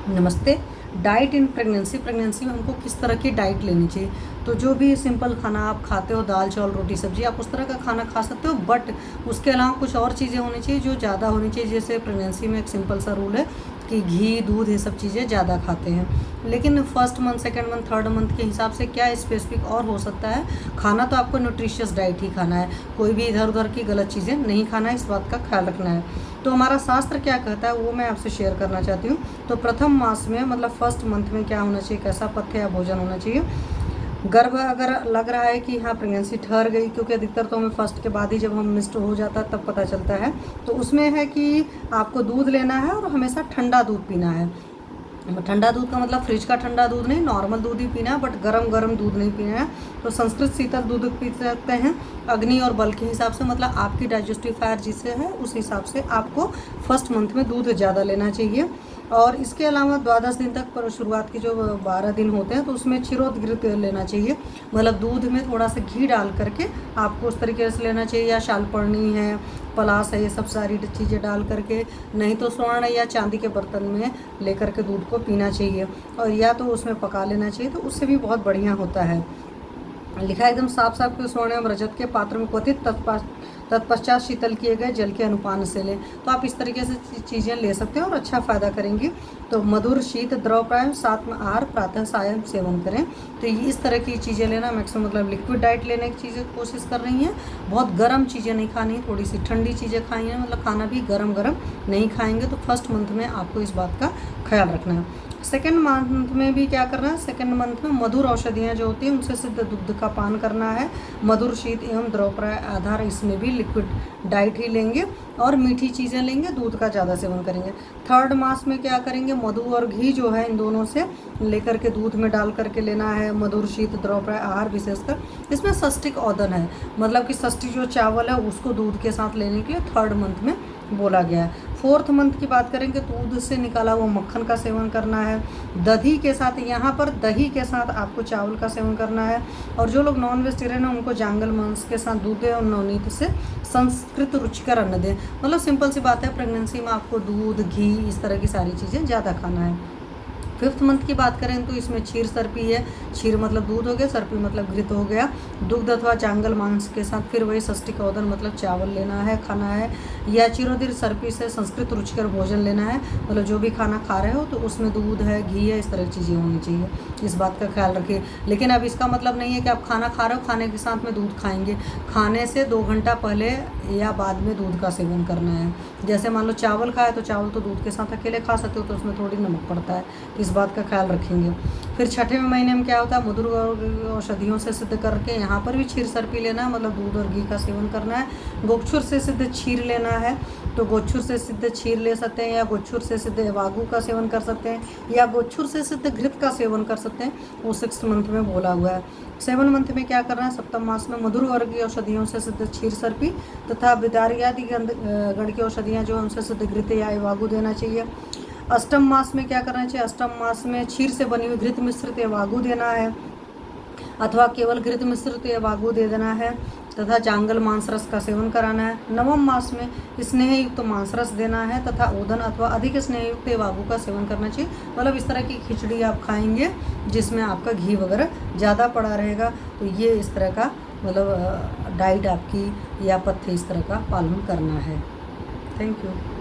नमस्ते। Diet in pregnancy में हमको किस तरह की डाइट लेनी चाहिए। तो जो भी सिंपल खाना आप खाते हो, दाल चावल रोटी सब्जी, आप उस तरह का खाना खा सकते हो, बट उसके अलावा कुछ और चीज़ें होनी चाहिए जो ज़्यादा होनी चाहिए। जैसे प्रेगनेंसी में एक सिंपल सा रूल है कि घी दूध ये सब चीज़ें ज़्यादा खाते हैं, लेकिन first month second month third month के हिसाब से क्या स्पेसिफिक और हो सकता है। खाना तो आपको न्यूट्रिशियस डाइट ही खाना है, कोई भी इधर उधर की गलत चीज़ें नहीं खाना है, इस बात का ख्याल रखना है। तो हमारा शास्त्र क्या कहता है वो मैं आपसे शेयर करना चाहती हूँ। तो प्रथम मास में मतलब फर्स्ट मंथ में क्या होना चाहिए, कैसा पथ्य या भोजन होना चाहिए। गर्भ अगर लग रहा है कि हाँ प्रेगनेंसी ठहर गई, क्योंकि अधिकतर तो हमें फर्स्ट के बाद ही जब हम मिस्ड हो जाता है तब पता चलता है, तो उसमें है कि आपको दूध लेना है और हमेशा ठंडा दूध पीना है। ठंडा दूध का मतलब फ्रिज का ठंडा दूध नहीं, नॉर्मल दूध ही पीना है, बट गरम गरम दूध नहीं पीना है। तो संस्कृत शीतल दूध पी सकते हैं अग्नि और बल के हिसाब से, मतलब आपकी डाइजेस्टिव फायर जिससे है उस हिसाब से आपको फर्स्ट मंथ में दूध ज़्यादा लेना चाहिए। और इसके अलावा द्वादश दिन तक पर शुरुआत की जो 12 दिन होते हैं तो उसमें क्षीरोदघृत लेना चाहिए, मतलब दूध में थोड़ा सा घी डाल करके आपको उस तरीके से लेना चाहिए। या शालपर्णी है, पलास है, ये सब सारी चीज़ें डाल करके, नहीं तो स्वर्ण या चांदी के बर्तन में लेकर के दूध को पीना चाहिए, और या तो उसमें पका लेना चाहिए, तो उससे भी बहुत बढ़िया होता है। लिखा एकदम साफ साफ कि स्वर्णिम रजत के पात्र में क्वथित तत्पश्चात शीतल किए गए जल के अनुपान से लें। तो आप इस तरीके से चीज़ें ले सकते हैं और अच्छा फ़ायदा करेंगी। तो मधुर शीत द्रव प्राय साथ में आहार प्रातः सायं सेवन करें। तो ये इस तरह की चीज़ें लेना मैक्सिमम, मतलब लिक्विड डाइट लेने की चीज़ें कोशिश कर रही हैं। बहुत गर्म चीज़ें नहीं खानी, थोड़ी सी ठंडी चीज़ें खाई हैं, मतलब खाना भी गर्म गर्म नहीं खाएंगे। तो फर्स्ट मंथ में आपको इस बात का ख्याल रखना है। सेकेंड मंथ में भी क्या करना है, सेकेंड मंथ में मधुर औषधियाँ जो होती हैं उनसे सिद्ध दुग्ध का पान करना है। मधुर शीत एवं द्रवप्राय आधार, इसमें भी लिक्विड डाइट ही लेंगे और मीठी चीज़ें लेंगे, दूध का ज़्यादा सेवन करेंगे। थर्ड मास में क्या करेंगे, मधु और घी जो है इन दोनों से लेकर के दूध में डाल करके लेना है। मधुर शीत द्रवप्राय आहार विशेषकर इसमें षष्टिक औदन है, मतलब कि षष्ठी जो चावल है उसको दूध के साथ लेने के लिए थर्ड मंथ में बोला गया है। फोर्थ मंथ की बात करेंगे, दूध से निकाला हुआ मक्खन का सेवन करना है। दही के साथ, यहाँ पर दही के साथ आपको चावल का सेवन करना है। और जो लोग नॉन वेजिटेरियन हैं उनको जांगल मांस के साथ दूध दें और नवनीत से संस्कृत रुचिकर अन्न दें। मतलब सिंपल सी बात है, प्रेगनेंसी में आपको दूध घी इस तरह की सारी चीज़ें ज़्यादा खाना है। फिफ्थ मंथ की बात करें तो इसमें क्षीर सर्पी है। क्षीर मतलब दूध हो गया, सर्पी मतलब घृत हो गया। दुग्ध अथवा चांगल मांस के साथ फिर वही षष्टिक औदन मतलब चावल लेना है, खाना है। या चिरोदिर सर्पी से संस्कृत रुचिकर भोजन लेना है, मतलब जो भी खाना खा रहे हो तो उसमें दूध है घी है इस तरह की चीज़ें होनी चाहिए, इस बात का ख्याल रखिए। लेकिन अब इसका मतलब नहीं है कि आप खाना खा रहे हो खाने के साथ में दूध खाएंगे। खाने से 2 घंटा पहले या बाद में दूध का सेवन करना है। जैसे मान लो चावल खाए तो चावल तो दूध के साथ अकेले खा सकते हो, तो उसमें थोड़ी नमक पड़ता है, इस बात का ख्याल रखेंगे। फिर छठे महीने में क्या होता है, मधुर औषधियों से सिद्ध करके यहाँ पर भी क्षीर सर्पी लेना है, मतलब दूध और घी का सेवन करना है। गोक्षुर से सिद्ध क्षीर लेना है, तो गोक्षुर से सिद्ध क्षीर ले सकते हैं, या गोक्षुर से सिद्ध वागु का सेवन कर सकते हैं, या गोक्षुर से सिद्ध घृत का सेवन कर सकते हैं, वो 6 मंथ में बोला हुआ है। 7 मंथ में क्या करना है, सप्तम मास में मधुर वर्ग की औषधियों से सिद्ध क्षीर सर्पी तथा विदारियादि गण की औषधियाँ जो उनसे सिद्ध घृत या वागु देना चाहिए। अष्टम मास में क्या करना चाहिए, अष्टम मास में क्षीर से बनी हुई घृत मिश्रित या वागु देना है, अथवा केवल घृत मिश्रित या वागु दे देना है, तथा जांगल मांस रस का सेवन कराना है। नवम मास में स्नेह युक्त मांस रस देना है तथा ओदन अथवा अधिक स्नेह युक्त वागु का सेवन करना चाहिए। मतलब इस तरह की खिचड़ी आप खाएंगे जिसमें आपका घी वगैरह ज़्यादा पड़ा रहेगा। तो ये इस तरह का मतलब डाइट आपकी या पथ्य इस तरह का पालन करना है। Thank you.